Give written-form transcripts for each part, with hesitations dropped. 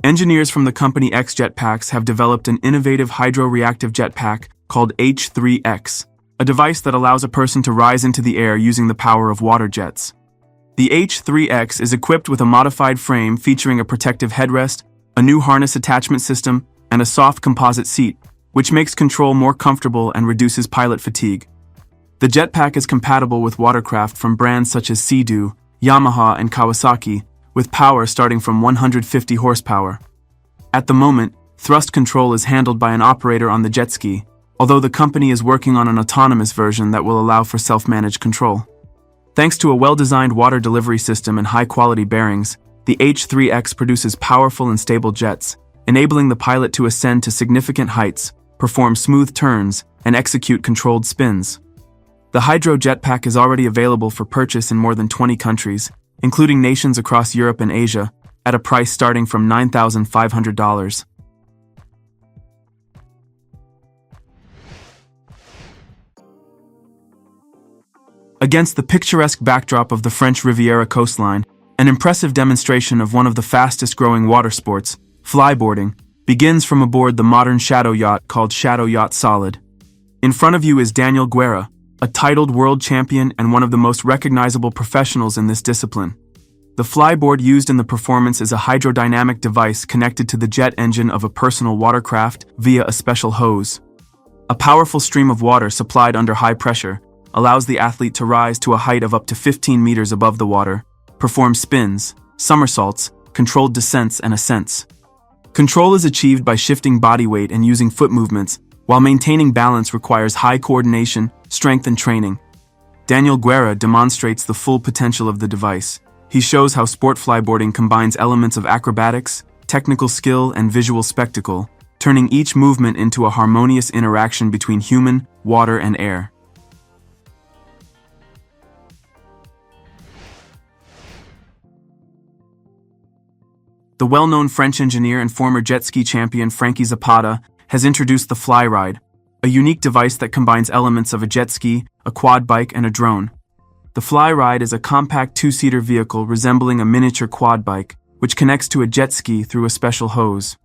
Engineers from the company X-Jetpacks have developed an innovative hydro-reactive jetpack called H3X, a device that allows a person to rise into the air using the power of water jets. The H3X is equipped with a modified frame featuring a protective headrest, a new harness attachment system, and a soft composite seat, which makes control more comfortable and reduces pilot fatigue. The jetpack is compatible with watercraft from brands such as Sea-Doo, Yamaha, and Kawasaki, with power starting from 150 horsepower. At the moment, thrust control is handled by an operator on the jet ski, although the company is working on an autonomous version that will allow for self-managed control. Thanks to a well-designed water delivery system and high-quality bearings, the H3X produces powerful and stable jets, enabling the pilot to ascend to significant heights, perform smooth turns, and execute controlled spins. The hydro-jetpack is already available for purchase in more than 20 countries, including nations across Europe and Asia, at a price starting from $9,500. Against the picturesque backdrop of the French Riviera coastline, an impressive demonstration of one of the fastest-growing water sports, flyboarding, begins from aboard the modern shadow yacht called Shadow Yacht Solid. In front of you is Daniel Guerra, a titled world champion and one of the most recognizable professionals in this discipline. The flyboard used in the performance is a hydrodynamic device connected to the jet engine of a personal watercraft via a special hose. A powerful stream of water supplied under high pressure allows the athlete to rise to a height of up to 15 meters above the water, perform spins, somersaults, controlled descents, and ascents. Control is achieved by shifting body weight and using foot movements, while maintaining balance requires high coordination, strength, and training. Daniel Guerra demonstrates the full potential of the device. He shows how sport flyboarding combines elements of acrobatics, technical skill, and visual spectacle, turning each movement into a harmonious interaction between human, water, and air. The well-known French engineer and former jet ski champion Frankie Zapata has introduced the Flyride, a unique device that combines elements of a jet ski, a quad bike, and a drone. The Flyride is a compact two-seater vehicle resembling a miniature quad bike, which connects to a jet ski through a special hose.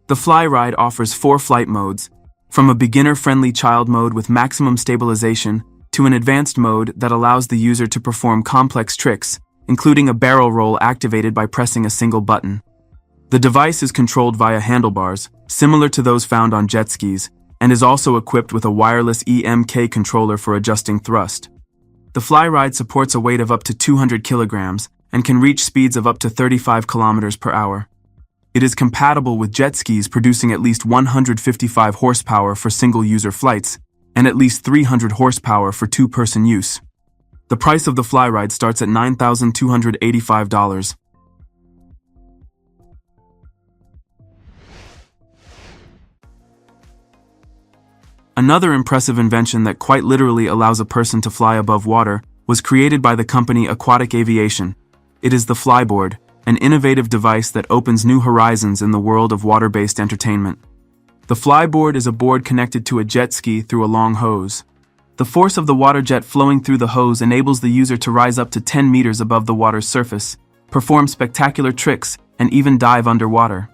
The Flyride offers 4 flight modes, from a beginner-friendly child mode with maximum stabilization to an advanced mode that allows the user to perform complex tricks, including a barrel roll activated by pressing a single button. The device is controlled via handlebars, similar to those found on jet skis, and is also equipped with a wireless EMK controller for adjusting thrust. The Flyride supports a weight of up to 200 kilograms and can reach speeds of up to 35 kilometers per hour. It is compatible with jet skis producing at least 155 horsepower for single-user flights and at least 300 horsepower for two-person use. The price of the Flyride starts at $9,285. Another impressive invention that quite literally allows a person to fly above water was created by the company Aquatic Aviation. It is the Flyboard, an innovative device that opens new horizons in the world of water-based entertainment. The Flyboard is a board connected to a jet ski through a long hose. The force of the water jet flowing through the hose enables the user to rise up to 10 meters above the water's surface, perform spectacular tricks, and even dive underwater.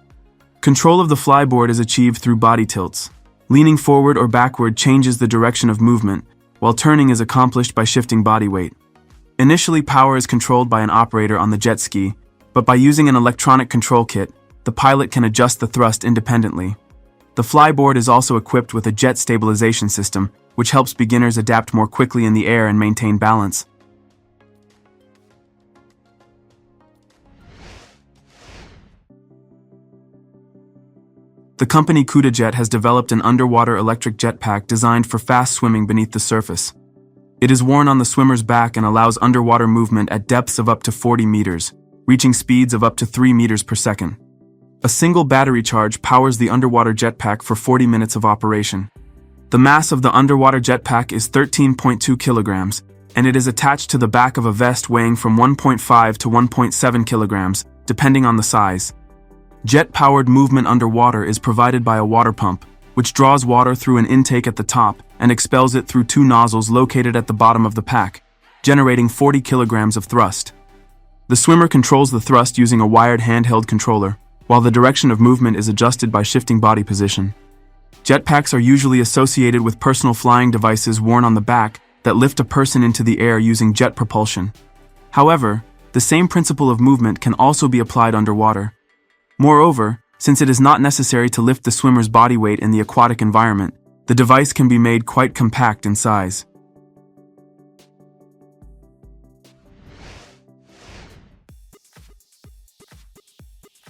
Control of the Flyboard is achieved through body tilts. Leaning forward or backward changes the direction of movement, while turning is accomplished by shifting body weight. Initially, power is controlled by an operator on the jet ski, but by using an electronic control kit, the pilot can adjust the thrust independently. The Flyboard is also equipped with a jet stabilization system, which helps beginners adapt more quickly in the air and maintain balance. The company CudaJet has developed an underwater electric jetpack designed for fast swimming beneath the surface. It is worn on the swimmer's back and allows underwater movement at depths of up to 40 meters, reaching speeds of up to 3 meters per second. A single battery charge powers the underwater jetpack for 40 minutes of operation. The mass of the underwater jetpack is 13.2 kilograms, and it is attached to the back of a vest weighing from 1.5 to 1.7 kilograms, depending on the size. Jet-powered movement underwater is provided by a water pump, which draws water through an intake at the top and expels it through 2 nozzles located at the bottom of the pack, generating 40 kilograms of thrust. The swimmer controls the thrust using a wired handheld controller. while the direction of movement is adjusted by shifting body position. Jetpacks are usually associated with personal flying devices worn on the back that lift a person into the air using jet propulsion. However, the same principle of movement can also be applied underwater. Moreover, since it is not necessary to lift the swimmer's body weight in the aquatic environment, the device can be made quite compact in size.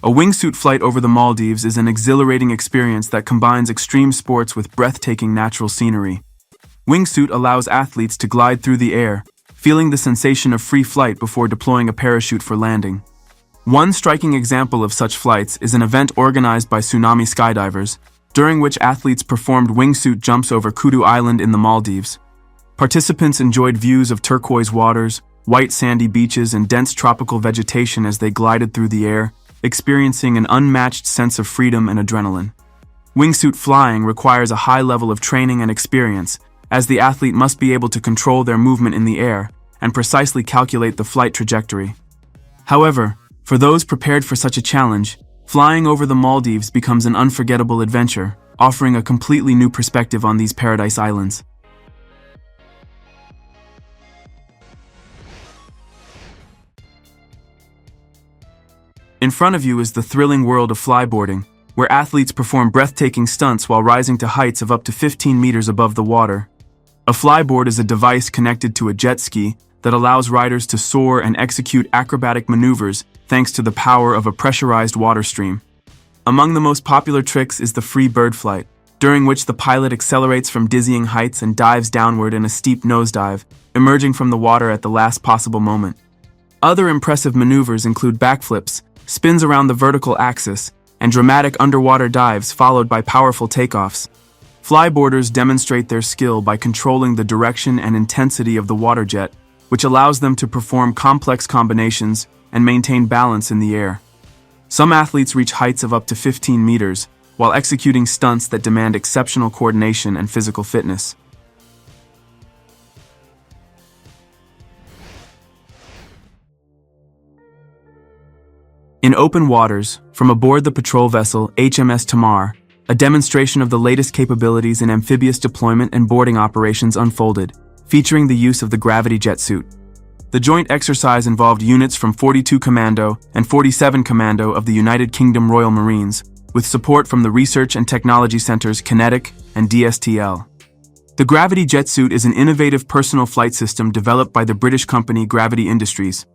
A wingsuit flight over the Maldives is an exhilarating experience that combines extreme sports with breathtaking natural scenery. Wingsuit allows athletes to glide through the air, feeling the sensation of free flight before deploying a parachute for landing. One striking example of such flights is an event organized by Tsunami Skydivers, during which athletes performed wingsuit jumps over Kudu Island in the Maldives. Participants enjoyed views of turquoise waters, white sandy beaches, and dense tropical vegetation as they glided through the air, experiencing an unmatched sense of freedom and adrenaline. Wingsuit flying requires a high level of training and experience, as the athlete must be able to control their movement in the air and precisely calculate the flight trajectory. However, for those prepared for such a challenge, flying over the Maldives becomes an unforgettable adventure, offering a completely new perspective on these paradise islands. In front of you is the thrilling world of flyboarding, where athletes perform breathtaking stunts while rising to heights of up to 15 meters above the water. A flyboard is a device connected to a jet ski that allows riders to soar and execute acrobatic maneuvers thanks to the power of a pressurized water stream. Among the most popular tricks is the free bird flight, during which the pilot accelerates from dizzying heights and dives downward in a steep nosedive, emerging from the water at the last possible moment. Other impressive maneuvers include backflips, spins around the vertical axis, and dramatic underwater dives followed by powerful takeoffs. Flyboarders demonstrate their skill by controlling the direction and intensity of the water jet, which allows them to perform complex combinations and maintain balance in the air. Some athletes reach heights of up to 15 meters, while executing stunts that demand exceptional coordination and physical fitness. In open waters, from aboard the patrol vessel HMS Tamar, a demonstration of the latest capabilities in amphibious deployment and boarding operations unfolded, featuring the use of the gravity jet suit. The joint exercise involved units from 42 Commando and 47 Commando of the United Kingdom Royal Marines, with support from the Research and Technology Centers Kinetic and DSTL. The gravity jet suit is an innovative personal flight system developed by the British company Gravity Industries.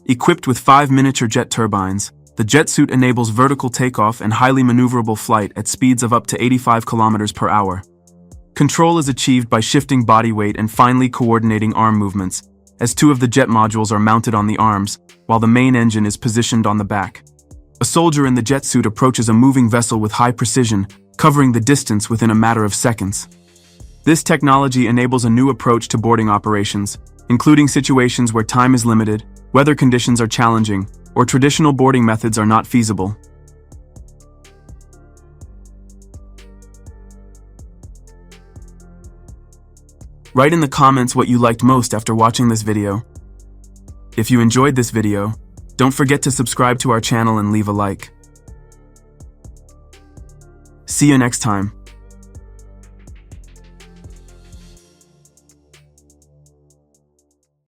Equipped with 5 miniature jet turbines, the jet suit enables vertical takeoff and highly maneuverable flight at speeds of up to 85 kilometers per hour. Control is achieved by shifting body weight and finely coordinating arm movements, as 2 of the jet modules are mounted on the arms, while the main engine is positioned on the back. A soldier in the jet suit approaches a moving vessel with high precision, covering the distance within a matter of seconds. This technology enables a new approach to boarding operations, including situations where time is limited, weather conditions are challenging, or traditional boarding methods are not feasible. Write in the comments what you liked most after watching this video. If you enjoyed this video, don't forget to subscribe to our channel and leave a like. See you next time.